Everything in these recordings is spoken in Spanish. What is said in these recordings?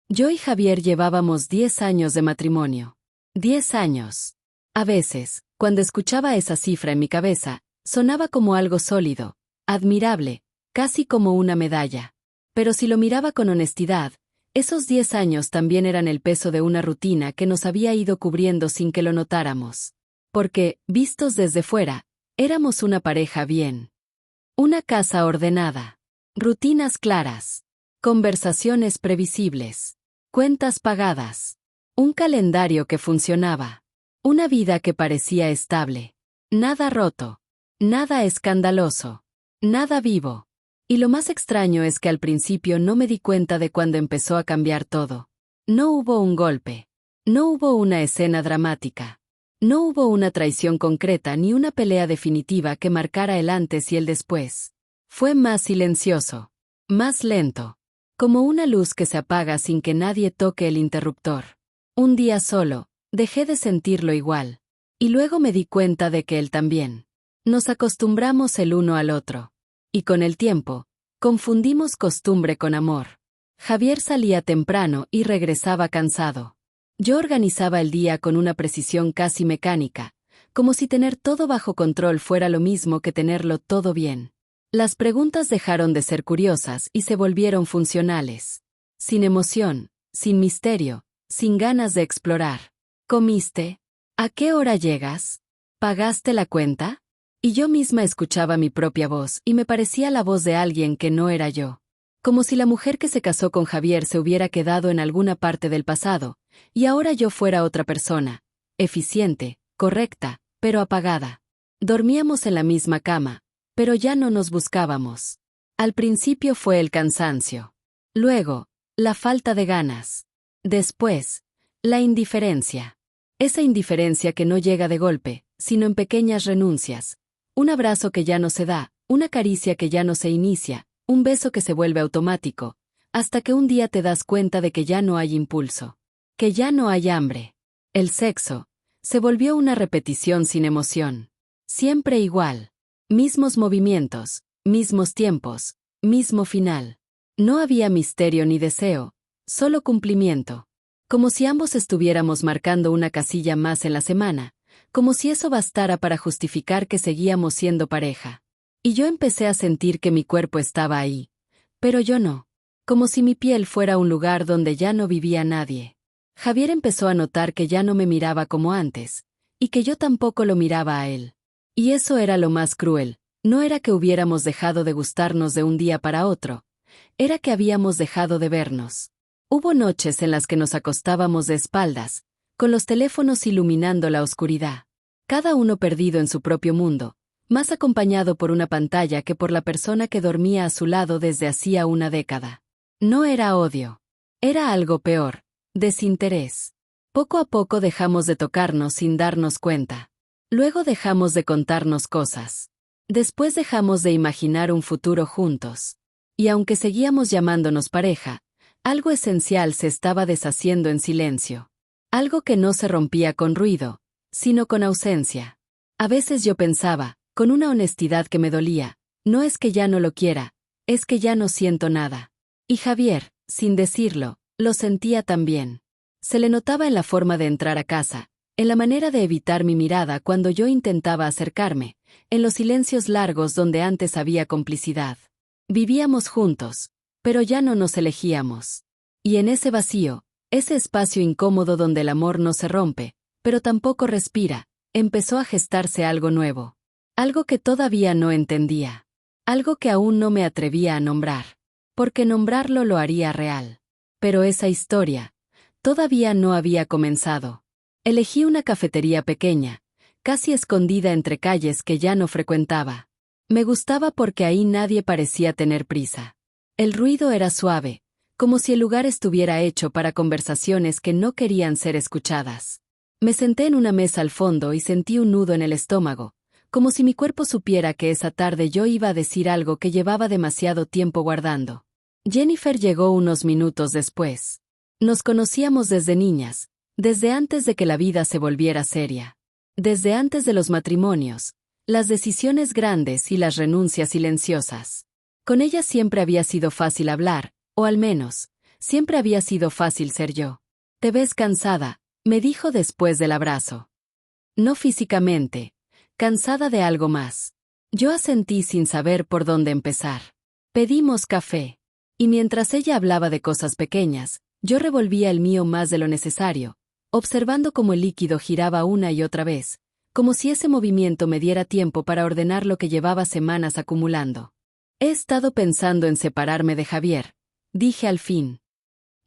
Yo y Javier llevábamos 10 años de matrimonio. 10 años. A veces, cuando escuchaba esa cifra en mi cabeza, sonaba como algo sólido, admirable, casi como una medalla. Pero si lo miraba con honestidad, esos 10 años también eran el peso de una rutina que nos había ido cubriendo sin que lo notáramos. Porque, vistos desde fuera, éramos una pareja bien. Una casa ordenada. Rutinas claras. Conversaciones previsibles. Cuentas pagadas. Un calendario que funcionaba. Una vida que parecía estable. Nada roto. Nada escandaloso. Nada vivo. Y lo más extraño es que al principio no me di cuenta de cuando empezó a cambiar todo. No hubo un golpe. No hubo una escena dramática. No hubo una traición concreta ni una pelea definitiva que marcara el antes y el después. Fue más silencioso. Más lento. Como una luz que se apaga sin que nadie toque el interruptor. Un día solo, dejé de sentirlo igual. Y luego me di cuenta de que él también. Nos acostumbramos el uno al otro. Y con el tiempo, confundimos costumbre con amor. Javier salía temprano y regresaba cansado. Yo organizaba el día con una precisión casi mecánica, como si tener todo bajo control fuera lo mismo que tenerlo todo bien. Las preguntas dejaron de ser curiosas y se volvieron funcionales. Sin emoción, sin misterio, sin ganas de explorar. ¿Comiste? ¿A qué hora llegas? ¿Pagaste la cuenta? Y yo misma escuchaba mi propia voz y me parecía la voz de alguien que no era yo. Como si la mujer que se casó con Javier se hubiera quedado en alguna parte del pasado, y ahora yo fuera otra persona, eficiente, correcta, pero apagada. Dormíamos en la misma cama, pero ya no nos buscábamos. Al principio fue el cansancio. Luego, la falta de ganas. Después, la indiferencia. Esa indiferencia que no llega de golpe, sino en pequeñas renuncias. Un abrazo que ya no se da, una caricia que ya no se inicia, un beso que se vuelve automático, hasta que un día te das cuenta de que ya no hay impulso. Que ya no hay hambre. El sexo se volvió una repetición sin emoción. Siempre igual. Mismos movimientos, mismos tiempos, mismo final. No había misterio ni deseo, solo cumplimiento. Como si ambos estuviéramos marcando una casilla más en la semana, como si eso bastara para justificar que seguíamos siendo pareja. Y yo empecé a sentir que mi cuerpo estaba ahí, pero yo no. Como si mi piel fuera un lugar donde ya no vivía nadie. Javier empezó a notar que ya no me miraba como antes, y que yo tampoco lo miraba a él. Y eso era lo más cruel, no era que hubiéramos dejado de gustarnos de un día para otro, era que habíamos dejado de vernos. Hubo noches en las que nos acostábamos de espaldas, con los teléfonos iluminando la oscuridad. Cada uno perdido en su propio mundo, más acompañado por una pantalla que por la persona que dormía a su lado desde hacía una década. No era odio. Era algo peor, desinterés. Poco a poco dejamos de tocarnos sin darnos cuenta. Luego dejamos de contarnos cosas. Después dejamos de imaginar un futuro juntos. Y aunque seguíamos llamándonos pareja, algo esencial se estaba deshaciendo en silencio. Algo que no se rompía con ruido, sino con ausencia. A veces yo pensaba, con una honestidad que me dolía, no es que ya no lo quiera, es que ya no siento nada. Y Javier, sin decirlo, lo sentía también. Se le notaba en la forma de entrar a casa, en la manera de evitar mi mirada cuando yo intentaba acercarme, en los silencios largos donde antes había complicidad. Vivíamos juntos, pero ya no nos elegíamos. Y en ese vacío, ese espacio incómodo donde el amor no se rompe, pero tampoco respira, empezó a gestarse algo nuevo. Algo que todavía no entendía. Algo que aún no me atrevía a nombrar. Porque nombrarlo lo haría real. Pero esa historia todavía no había comenzado. Elegí una cafetería pequeña, casi escondida entre calles que ya no frecuentaba. Me gustaba porque ahí nadie parecía tener prisa. El ruido era suave, como si el lugar estuviera hecho para conversaciones que no querían ser escuchadas. Me senté en una mesa al fondo y sentí un nudo en el estómago, como si mi cuerpo supiera que esa tarde yo iba a decir algo que llevaba demasiado tiempo guardando. Jennifer llegó unos minutos después. Nos conocíamos desde niñas, desde antes de que la vida se volviera seria. Desde antes de los matrimonios, las decisiones grandes y las renuncias silenciosas. Con ella siempre había sido fácil hablar, o al menos, Siempre había sido fácil ser yo. Te ves cansada, me dijo después del abrazo. No físicamente, cansada de algo más. Yo asentí sin saber por dónde empezar. Pedimos café. Y mientras ella hablaba de cosas pequeñas, yo revolvía el mío más de lo necesario, observando cómo el líquido giraba una y otra vez, como si ese movimiento me diera tiempo para ordenar lo que llevaba semanas acumulando. He estado pensando en separarme de Javier, dije al fin.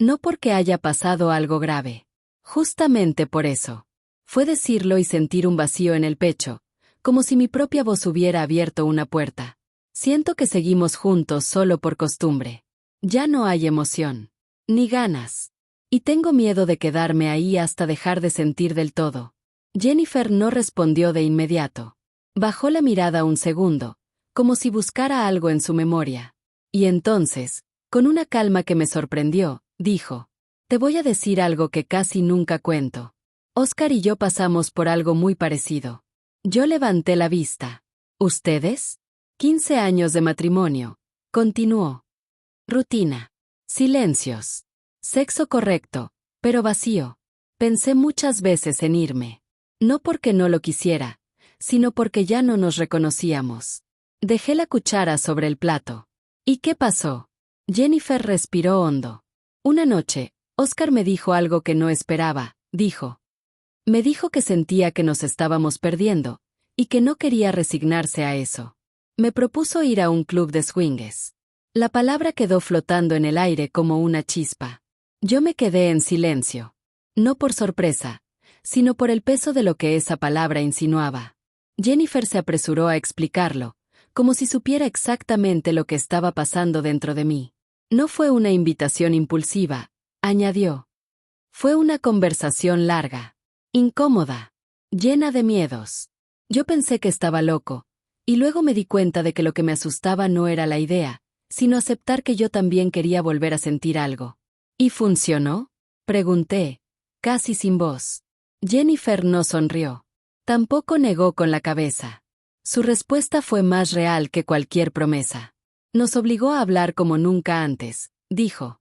No porque haya pasado algo grave. Justamente por eso. Fue decirlo y sentir un vacío en el pecho, como si mi propia voz hubiera abierto una puerta. Siento que seguimos juntos solo por costumbre. Ya no hay emoción. Ni ganas. Y tengo miedo de quedarme ahí hasta dejar de sentir del todo. Jennifer no respondió de inmediato. Bajó la mirada un segundo, como si buscara algo en su memoria. Y entonces, con una calma que me sorprendió, dijo: te voy a decir algo que casi nunca cuento. Oscar y yo pasamos por algo muy parecido. Yo levanté la vista. ¿Ustedes? 15 años de matrimonio. Continuó. Rutina. Silencios. Sexo correcto, pero vacío. Pensé muchas veces en irme. No porque no lo quisiera, sino porque ya no nos reconocíamos. Dejé la cuchara sobre el plato. ¿Y qué pasó? Jennifer respiró hondo. Una noche, Oscar me dijo algo que no esperaba, dijo. Me dijo que sentía que nos estábamos perdiendo, y que no quería resignarse a eso. Me propuso ir a un club de swingues. La palabra quedó flotando en el aire como una chispa. Yo me quedé en silencio. No por sorpresa, sino por el peso de lo que esa palabra insinuaba. Jennifer se apresuró a explicarlo, como si supiera exactamente lo que estaba pasando dentro de mí. No fue una invitación impulsiva, añadió. Fue una conversación larga, incómoda, llena de miedos. Yo pensé que estaba loco, y luego me di cuenta de que lo que me asustaba no era la idea, sino aceptar que yo también quería volver a sentir algo. ¿Y funcionó? Pregunté, casi sin voz. Jennifer no sonrió. Tampoco negó con la cabeza. Su respuesta fue más real que cualquier promesa. Nos obligó a hablar como nunca antes, dijo.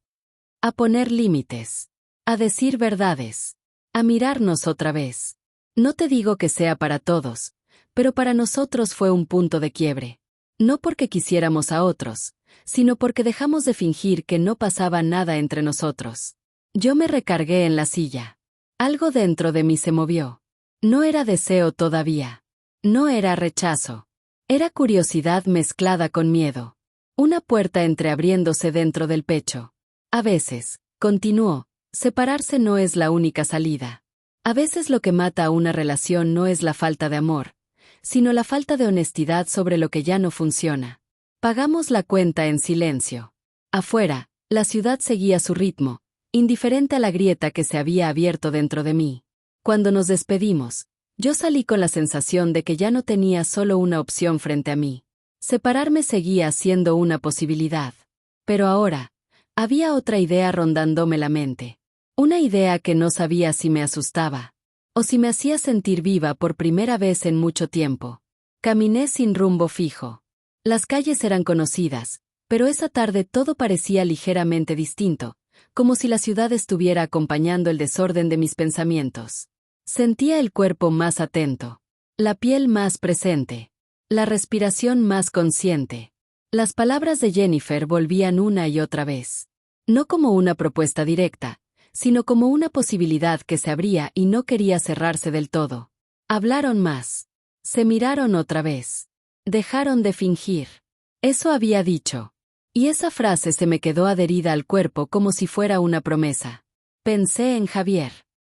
A poner límites. A decir verdades. A mirarnos otra vez. No te digo que sea para todos, pero para nosotros fue un punto de quiebre. No porque quisiéramos a otros, sino porque dejamos de fingir que no pasaba nada entre nosotros. Yo me recargué en la silla. Algo dentro de mí se movió. No era deseo todavía. No era rechazo. Era curiosidad mezclada con miedo. Una puerta entreabriéndose dentro del pecho. A veces, continuó, separarse no es la única salida. A veces lo que mata a una relación no es la falta de amor, sino la falta de honestidad sobre lo que ya no funciona. Pagamos la cuenta en silencio. Afuera, la ciudad seguía su ritmo, indiferente a la grieta que se había abierto dentro de mí. Cuando nos despedimos, yo salí con la sensación de que ya no tenía solo una opción frente a mí. Separarme seguía siendo una posibilidad. Pero ahora, había otra idea rondándome la mente. Una idea que no sabía si me asustaba, o si me hacía sentir viva por primera vez en mucho tiempo. Caminé sin rumbo fijo. Las calles eran conocidas, pero esa tarde todo parecía ligeramente distinto, como si la ciudad estuviera acompañando el desorden de mis pensamientos. Sentía el cuerpo más atento, la piel más presente, la respiración más consciente. Las palabras de Jennifer volvían una y otra vez. No como una propuesta directa, sino como una posibilidad que se abría y no quería cerrarse del todo. Hablaron más. Se miraron otra vez. Dejaron de fingir. Eso había dicho. Y esa frase se me quedó adherida al cuerpo como si fuera una promesa. Pensé en Javier.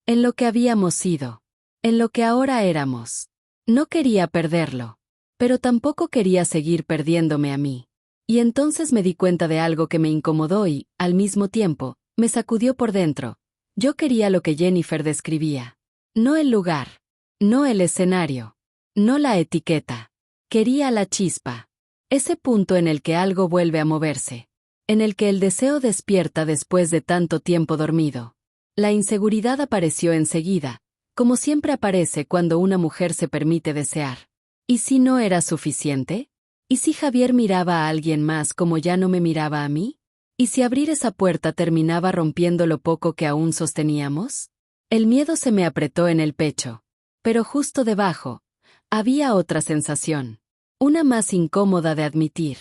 En lo que habíamos sido. En lo que ahora éramos. No quería perderlo. Pero tampoco quería seguir perdiéndome a mí. Y entonces me di cuenta de algo que me incomodó y, al mismo tiempo, me sacudió por dentro. Yo quería lo que Jennifer describía. No el lugar. No el escenario. No la etiqueta. Quería la chispa. Ese punto en el que algo vuelve a moverse. En el que el deseo despierta después de tanto tiempo dormido. La inseguridad apareció enseguida, como siempre aparece cuando una mujer se permite desear. ¿Y si no era suficiente? ¿Y si Javier miraba a alguien más como ya no me miraba a mí? ¿Y si abrir esa puerta terminaba rompiendo lo poco que aún sosteníamos? El miedo se me apretó en el pecho. Pero justo debajo, había otra sensación. Una más incómoda de admitir.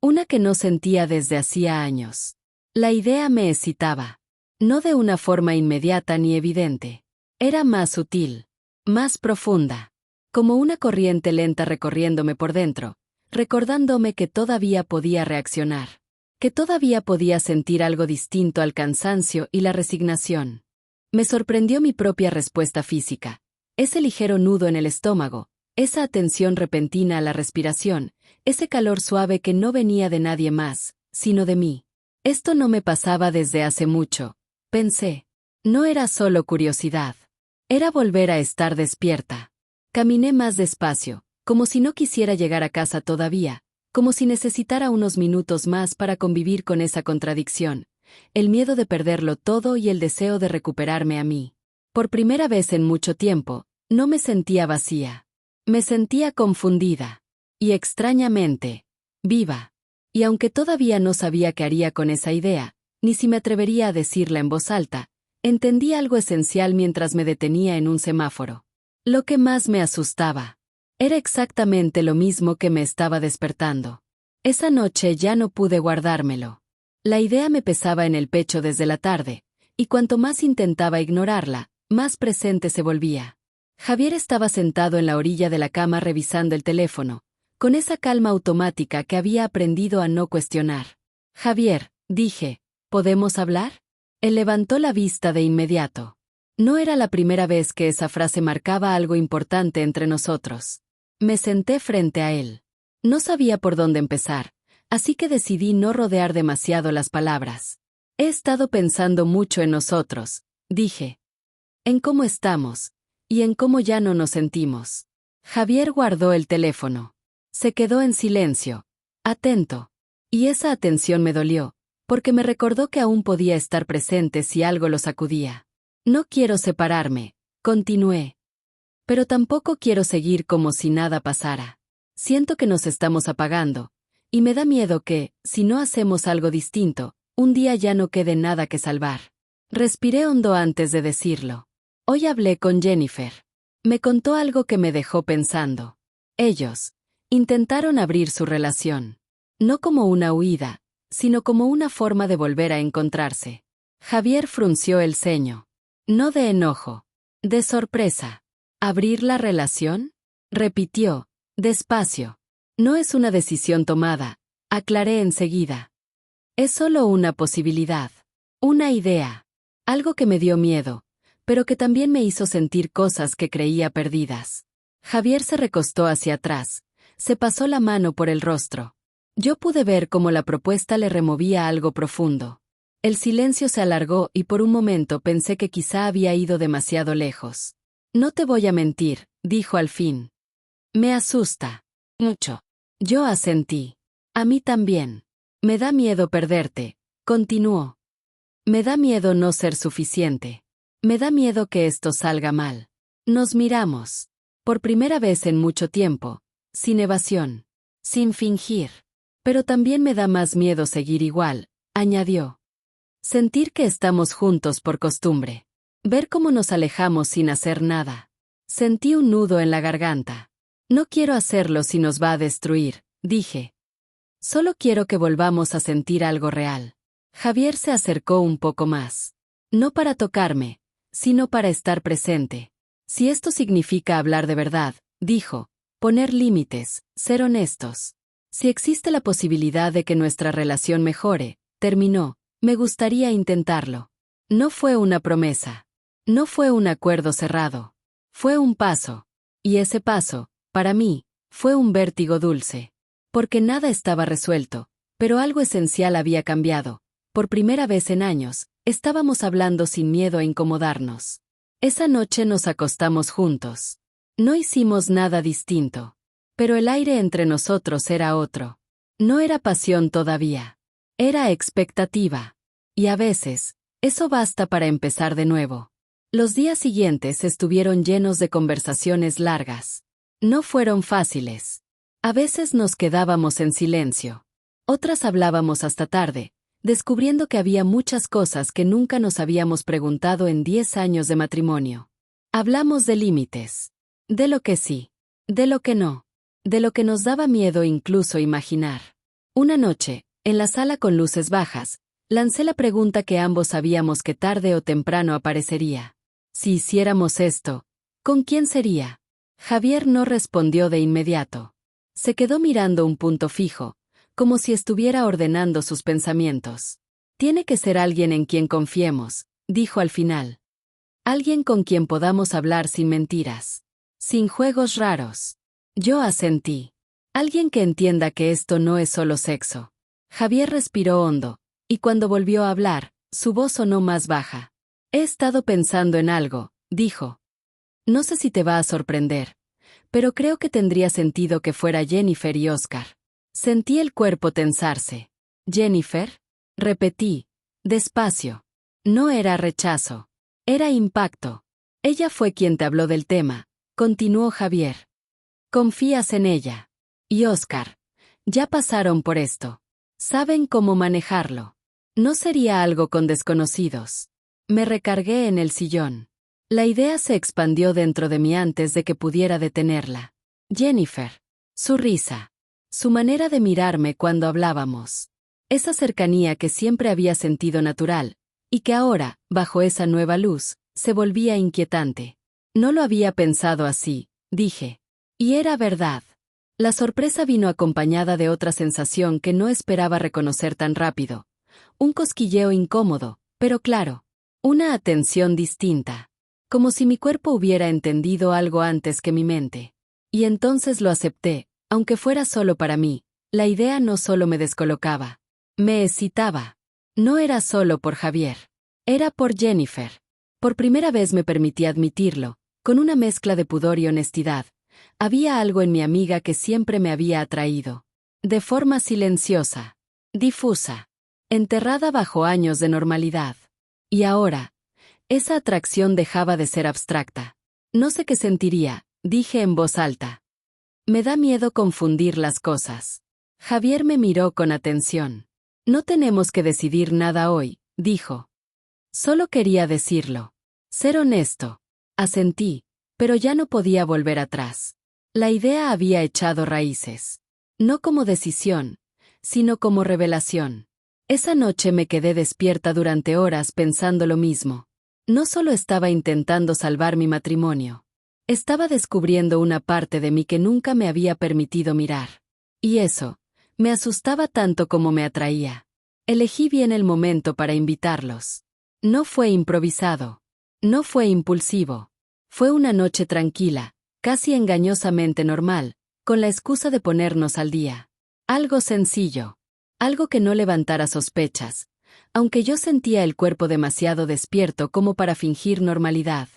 Una que no sentía desde hacía años. La idea me excitaba. No de una forma inmediata ni evidente. Era más sutil. Más profunda. Como una corriente lenta recorriéndome por dentro, recordándome que todavía podía reaccionar. Que todavía podía sentir algo distinto al cansancio y la resignación. Me sorprendió mi propia respuesta física. Ese ligero nudo en el estómago, esa atención repentina a la respiración, ese calor suave que no venía de nadie más, sino de mí. Esto no me pasaba desde hace mucho, pensé. No era solo curiosidad. Era volver a estar despierta. Caminé más despacio, como si no quisiera llegar a casa todavía, como si necesitara unos minutos más para convivir con esa contradicción, el miedo de perderlo todo y el deseo de recuperarme a mí. Por primera vez en mucho tiempo, no me sentía vacía. Me sentía confundida. Y extrañamente, viva. Y aunque todavía no sabía qué haría con esa idea, ni si me atrevería a decirla en voz alta, entendí algo esencial mientras me detenía en un semáforo. Lo que más me asustaba. Era exactamente lo mismo que me estaba despertando. Esa noche ya no pude guardármelo. La idea me pesaba en el pecho desde la tarde, y cuanto más intentaba ignorarla, más presente se volvía. Javier estaba sentado en la orilla de la cama revisando el teléfono, con esa calma automática que había aprendido a no cuestionar. Javier, dije, ¿podemos hablar? Él levantó la vista de inmediato. No era la primera vez que esa frase marcaba algo importante entre nosotros. Me senté frente a él. No sabía por dónde empezar, así que decidí no rodear demasiado las palabras. He estado pensando mucho en nosotros, dije. En cómo estamos, y en cómo ya no nos sentimos. Javier guardó el teléfono. Se quedó en silencio, atento. Y esa atención me dolió, porque me recordó que aún podía estar presente si algo lo sacudía. No quiero separarme, continué. Pero tampoco quiero seguir como si nada pasara. Siento que nos estamos apagando, y me da miedo que, si no hacemos algo distinto, un día ya no quede nada que salvar. Respiré hondo antes de decirlo. Hoy hablé con Jennifer. Me contó algo que me dejó pensando. Ellos intentaron abrir su relación. No como una huida, sino como una forma de volver a encontrarse. Javier frunció el ceño. No de enojo, de sorpresa. ¿Abrir la relación? Repitió, despacio. No es una decisión tomada, aclaré enseguida. Es solo una posibilidad, una idea, algo que me dio miedo, pero que también me hizo sentir cosas que creía perdidas. Javier se recostó hacia atrás, se pasó la mano por el rostro. Yo pude ver cómo la propuesta le removía algo profundo. El silencio se alargó y por un momento pensé que quizá había ido demasiado lejos. No te voy a mentir, dijo al fin. Me asusta. Mucho. Yo asentí. A mí también. Me da miedo perderte, continuó. Me da miedo no ser suficiente. Me da miedo que esto salga mal. Nos miramos. Por primera vez en mucho tiempo. Sin evasión. Sin fingir. Pero también me da más miedo seguir igual, añadió. Sentir que estamos juntos por costumbre. Ver cómo nos alejamos sin hacer nada. Sentí un nudo en la garganta. No quiero hacerlo si nos va a destruir, dije. Solo quiero que volvamos a sentir algo real. Javier se acercó un poco más. No para tocarme, sino para estar presente. Si esto significa hablar de verdad, dijo, poner límites, ser honestos. Si existe la posibilidad de que nuestra relación mejore, terminó, me gustaría intentarlo. No fue una promesa. No fue un acuerdo cerrado. Fue un paso. Y ese paso, para mí, fue un vértigo dulce. Porque nada estaba resuelto, pero algo esencial había cambiado. Por primera vez en años, estábamos hablando sin miedo a incomodarnos. Esa noche nos acostamos juntos. No hicimos nada distinto. Pero el aire entre nosotros era otro. No era pasión todavía. Era expectativa. Y a veces, eso basta para empezar de nuevo. Los días siguientes estuvieron llenos de conversaciones largas. No fueron fáciles. A veces nos quedábamos en silencio. Otras hablábamos hasta tarde, descubriendo que había muchas cosas que nunca nos habíamos preguntado en 10 años de matrimonio. Hablamos de límites, de lo que sí, de lo que no, de lo que nos daba miedo incluso imaginar. Una noche, en la sala con luces bajas, lancé la pregunta que ambos sabíamos que tarde o temprano aparecería. Si hiciéramos esto, ¿con quién sería? Javier no respondió de inmediato. Se quedó mirando un punto fijo, como si estuviera ordenando sus pensamientos. Tiene que ser alguien en quien confiemos, dijo al final. Alguien con quien podamos hablar sin mentiras, sin juegos raros. Yo asentí. Alguien que entienda que esto no es solo sexo. Javier respiró hondo, y cuando volvió a hablar, su voz sonó más baja. He estado pensando en algo, dijo. No sé si te va a sorprender, pero creo que tendría sentido que fuera Jennifer y Oscar. Sentí el cuerpo tensarse. ¿Jennifer? Repetí, despacio. No era rechazo. Era impacto. Ella fue quien te habló del tema, continuó Javier. Confías en ella. Y Oscar. Ya pasaron por esto. Saben cómo manejarlo. No sería algo con desconocidos. Me recargué en el sillón. La idea se expandió dentro de mí antes de que pudiera detenerla. Jennifer. Su risa. Su manera de mirarme cuando hablábamos. Esa cercanía que siempre había sentido natural, y que ahora, bajo esa nueva luz, se volvía inquietante. No lo había pensado así, dije. Y era verdad. La sorpresa vino acompañada de otra sensación que no esperaba reconocer tan rápido. Un cosquilleo incómodo, pero claro. Una atención distinta. Como si mi cuerpo hubiera entendido algo antes que mi mente. Y entonces lo acepté, aunque fuera solo para mí. La idea no solo me descolocaba. Me excitaba. No era solo por Javier. Era por Jennifer. Por primera vez me permití admitirlo, con una mezcla de pudor y honestidad. Había algo en mi amiga que siempre me había atraído. De forma silenciosa. Difusa. Enterrada bajo años de normalidad. Y ahora, esa atracción dejaba de ser abstracta. No sé qué sentiría, dije en voz alta. Me da miedo confundir las cosas. Javier me miró con atención. No tenemos que decidir nada hoy, dijo. Solo quería decirlo. Ser honesto. Asentí, pero ya no podía volver atrás. La idea había echado raíces. No como decisión, sino como revelación. Esa noche me quedé despierta durante horas pensando lo mismo. No solo estaba intentando salvar mi matrimonio. Estaba descubriendo una parte de mí que nunca me había permitido mirar. Y eso, me asustaba tanto como me atraía. Elegí bien el momento para invitarlos. No fue improvisado. No fue impulsivo. Fue una noche tranquila, casi engañosamente normal, con la excusa de ponernos al día. Algo sencillo. Algo que no levantara sospechas, aunque yo sentía el cuerpo demasiado despierto como para fingir normalidad.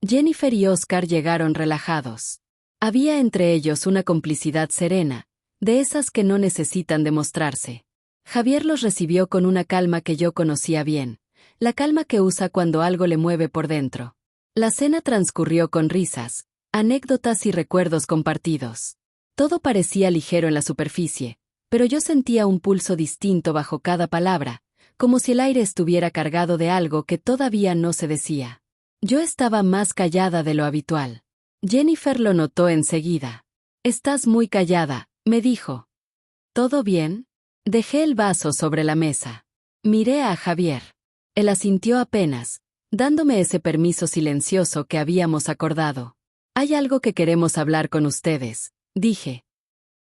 Jennifer y Oscar llegaron relajados. Había entre ellos una complicidad serena, de esas que no necesitan demostrarse. Javier los recibió con una calma que yo conocía bien, la calma que usa cuando algo le mueve por dentro. La cena transcurrió con risas, anécdotas y recuerdos compartidos. Todo parecía ligero en la superficie, pero yo sentía un pulso distinto bajo cada palabra, como si el aire estuviera cargado de algo que todavía no se decía. Yo estaba más callada de lo habitual. Jennifer lo notó enseguida. «Estás muy callada», me dijo. «¿Todo bien?» Dejé el vaso sobre la mesa. Miré a Javier. Él asintió apenas, dándome ese permiso silencioso que habíamos acordado. «Hay algo que queremos hablar con ustedes», dije.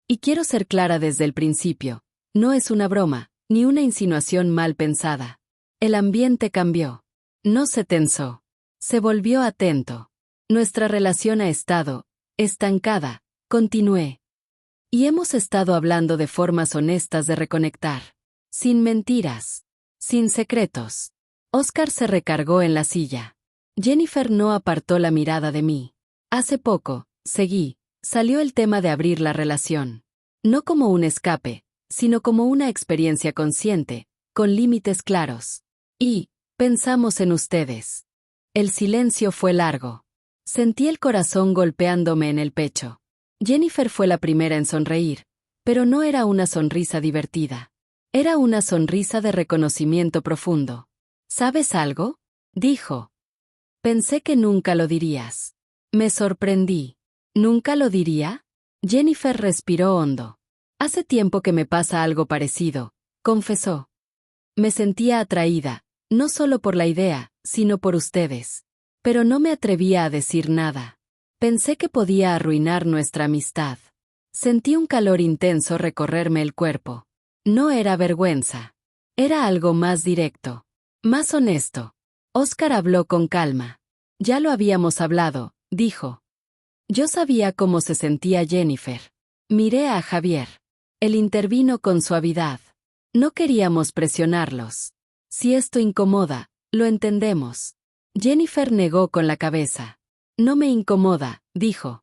«Y quiero ser clara desde el principio. No es una broma, ni una insinuación mal pensada». El ambiente cambió. No se tensó. Se volvió atento. Nuestra relación ha estado estancada, continué. Y hemos estado hablando de formas honestas de reconectar. Sin mentiras. Sin secretos. Oscar se recargó en la silla. Jennifer no apartó la mirada de mí. Hace poco, seguí, salió el tema de abrir la relación. No como un escape, sino como una experiencia consciente, con límites claros. Y, pensamos en ustedes. El silencio fue largo. Sentí el corazón golpeándome en el pecho. Jennifer fue la primera en sonreír, pero no era una sonrisa divertida. Era una sonrisa de reconocimiento profundo. ¿Sabes algo?, dijo. Pensé que nunca lo dirías. Me sorprendí. ¿Nunca lo diría? Jennifer respiró hondo. Hace tiempo que me pasa algo parecido, confesó. Me sentía atraída, no solo por la idea, sino por ustedes. Pero no me atrevía a decir nada. Pensé que podía arruinar nuestra amistad. Sentí un calor intenso recorrerme el cuerpo. No era vergüenza. Era algo más directo. Más honesto. Oscar habló con calma. Ya lo habíamos hablado, dijo. Yo sabía cómo se sentía Jennifer. Miré a Javier. Él intervino con suavidad. No queríamos presionarlos. Si esto incomoda, lo entendemos. Jennifer negó con la cabeza. No me incomoda, dijo.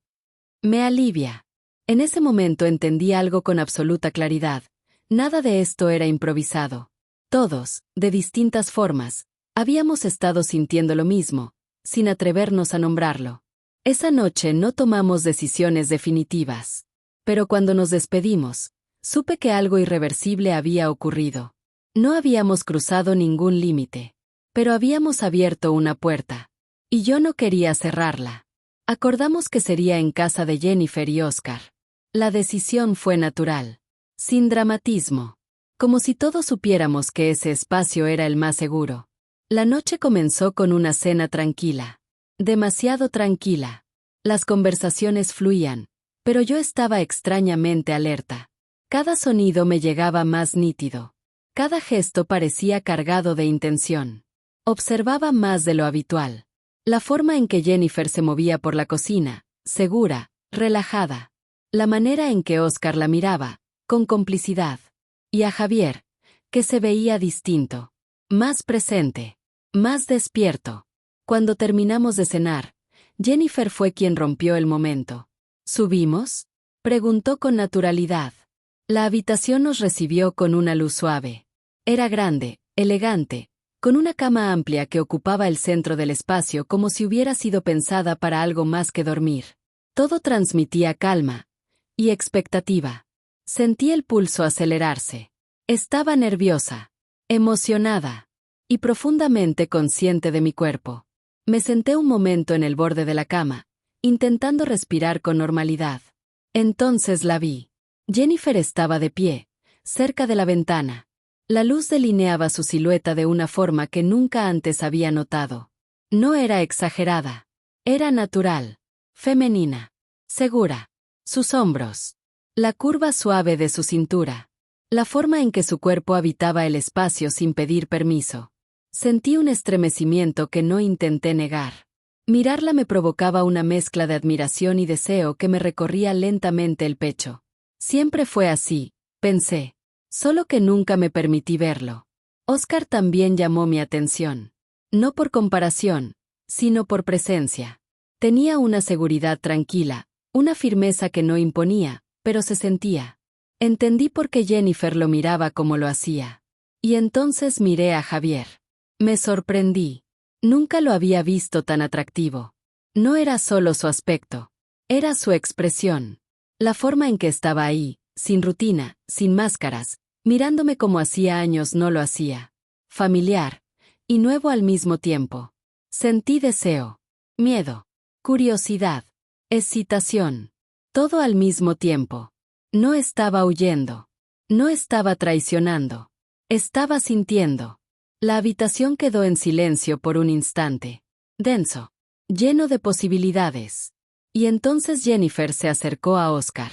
Me alivia. En ese momento entendí algo con absoluta claridad. Nada de esto era improvisado. Todos, de distintas formas, habíamos estado sintiendo lo mismo, sin atrevernos a nombrarlo. Esa noche no tomamos decisiones definitivas. Pero cuando nos despedimos, supe que algo irreversible había ocurrido. No habíamos cruzado ningún límite, pero habíamos abierto una puerta. Y yo no quería cerrarla. Acordamos que sería en casa de Jennifer y Oscar. La decisión fue natural, sin dramatismo, como si todos supiéramos que ese espacio era el más seguro. La noche comenzó con una cena tranquila. Demasiado tranquila. Las conversaciones fluían, pero yo estaba extrañamente alerta. Cada sonido me llegaba más nítido. Cada gesto parecía cargado de intención. Observaba más de lo habitual. La forma en que Jennifer se movía por la cocina, segura, relajada. La manera en que Oscar la miraba, con complicidad. Y a Javier, que se veía distinto. Más presente. Más despierto. Cuando terminamos de cenar, Jennifer fue quien rompió el momento. ¿Subimos?, preguntó con naturalidad. La habitación nos recibió con una luz suave. Era grande, elegante, con una cama amplia que ocupaba el centro del espacio como si hubiera sido pensada para algo más que dormir. Todo transmitía calma y expectativa. Sentí el pulso acelerarse. Estaba nerviosa, emocionada y profundamente consciente de mi cuerpo. Me senté un momento en el borde de la cama, intentando respirar con normalidad. Entonces la vi. Jennifer estaba de pie, cerca de la ventana. La luz delineaba su silueta de una forma que nunca antes había notado. No era exagerada. Era natural, femenina, segura. Sus hombros. La curva suave de su cintura. La forma en que su cuerpo habitaba el espacio sin pedir permiso. Sentí un estremecimiento que no intenté negar. Mirarla me provocaba una mezcla de admiración y deseo que me recorría lentamente el pecho. Siempre fue así, pensé. Solo que nunca me permití verlo. Oscar también llamó mi atención. No por comparación, sino por presencia. Tenía una seguridad tranquila, una firmeza que no imponía, pero se sentía. Entendí por qué Jennifer lo miraba como lo hacía. Y entonces miré a Javier. Me sorprendí. Nunca lo había visto tan atractivo. No era solo su aspecto. Era su expresión. La forma en que estaba ahí, sin rutina, sin máscaras, mirándome como hacía años no lo hacía. Familiar y nuevo al mismo tiempo. Sentí deseo, miedo, curiosidad, excitación. Todo al mismo tiempo. No estaba huyendo. No estaba traicionando. Estaba sintiendo. La habitación quedó en silencio por un instante. Denso. Lleno de posibilidades. Y entonces Jennifer se acercó a Oscar.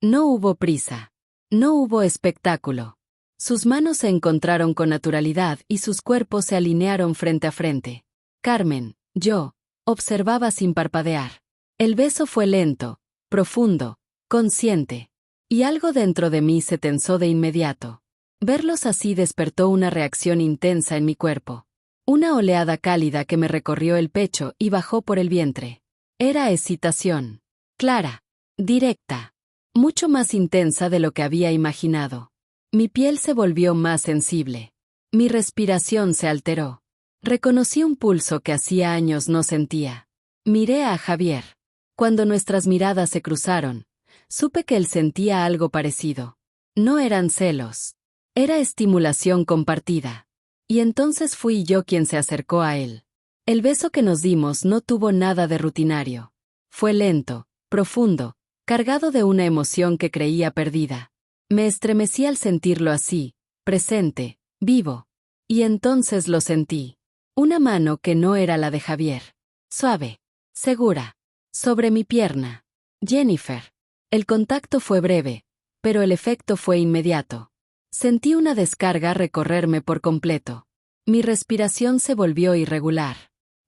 No hubo prisa. No hubo espectáculo. Sus manos se encontraron con naturalidad y sus cuerpos se alinearon frente a frente. Carmen, yo, observaba sin parpadear. El beso fue lento, profundo, consciente. Y algo dentro de mí se tensó de inmediato. Verlos así despertó una reacción intensa en mi cuerpo. Una oleada cálida que me recorrió el pecho y bajó por el vientre. Era excitación. Clara. Directa. Mucho más intensa de lo que había imaginado. Mi piel se volvió más sensible. Mi respiración se alteró. Reconocí un pulso que hacía años no sentía. Miré a Javier. Cuando nuestras miradas se cruzaron, supe que él sentía algo parecido. No eran celos. Era estimulación compartida. Y entonces fui yo quien se acercó a él. El beso que nos dimos no tuvo nada de rutinario. Fue lento, profundo, cargado de una emoción que creía perdida. Me estremecí al sentirlo así, presente, vivo. Y entonces lo sentí. Una mano que no era la de Javier. Suave, segura, sobre mi pierna. Jennifer. El contacto fue breve, pero el efecto fue inmediato. Sentí una descarga recorrerme por completo. Mi respiración se volvió irregular.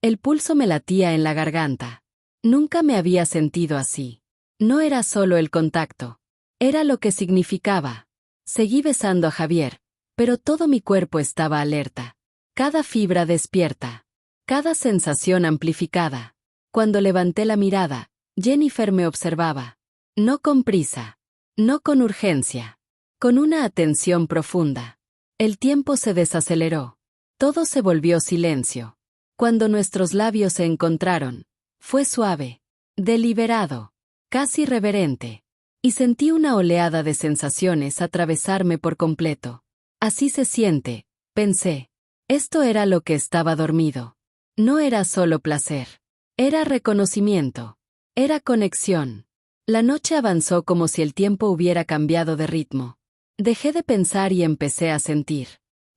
El pulso me latía en la garganta. Nunca me había sentido así. No era solo el contacto. Era lo que significaba. Seguí besando a Javier, pero todo mi cuerpo estaba alerta. Cada fibra despierta. Cada sensación amplificada. Cuando levanté la mirada, Jennifer me observaba. No con prisa. No con urgencia. Con una atención profunda. El tiempo se desaceleró. Todo se volvió silencio. Cuando nuestros labios se encontraron, fue suave, deliberado, casi reverente. Y sentí una oleada de sensaciones atravesarme por completo. Así se siente, pensé. Esto era lo que estaba dormido. No era solo placer. Era reconocimiento. Era conexión. La noche avanzó como si el tiempo hubiera cambiado de ritmo. Dejé de pensar y empecé a sentir.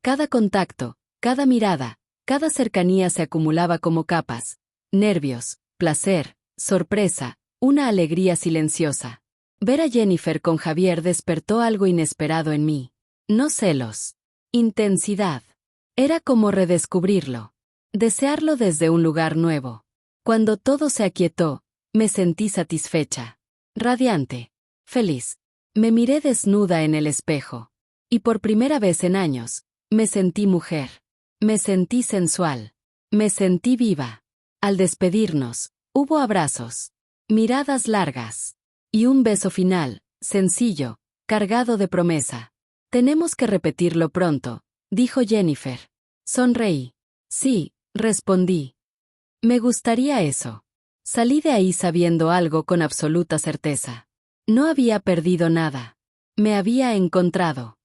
Cada contacto, cada mirada, cada cercanía se acumulaba como capas. Nervios, placer, sorpresa, una alegría silenciosa. Ver a Jennifer con Javier despertó algo inesperado en mí. No celos. Intensidad. Era como redescubrirlo. Desearlo desde un lugar nuevo. Cuando todo se aquietó, me sentí satisfecha. Radiante. Feliz. Me miré desnuda en el espejo. Y por primera vez en años, me sentí mujer. Me sentí sensual. Me sentí viva. Al despedirnos, hubo abrazos. Miradas largas. Y un beso final, sencillo, cargado de promesa. Tenemos que repetirlo pronto, dijo Jennifer. Sonreí. Sí, respondí. Me gustaría eso. Salí de ahí sabiendo algo con absoluta certeza. No había perdido nada. Me había encontrado.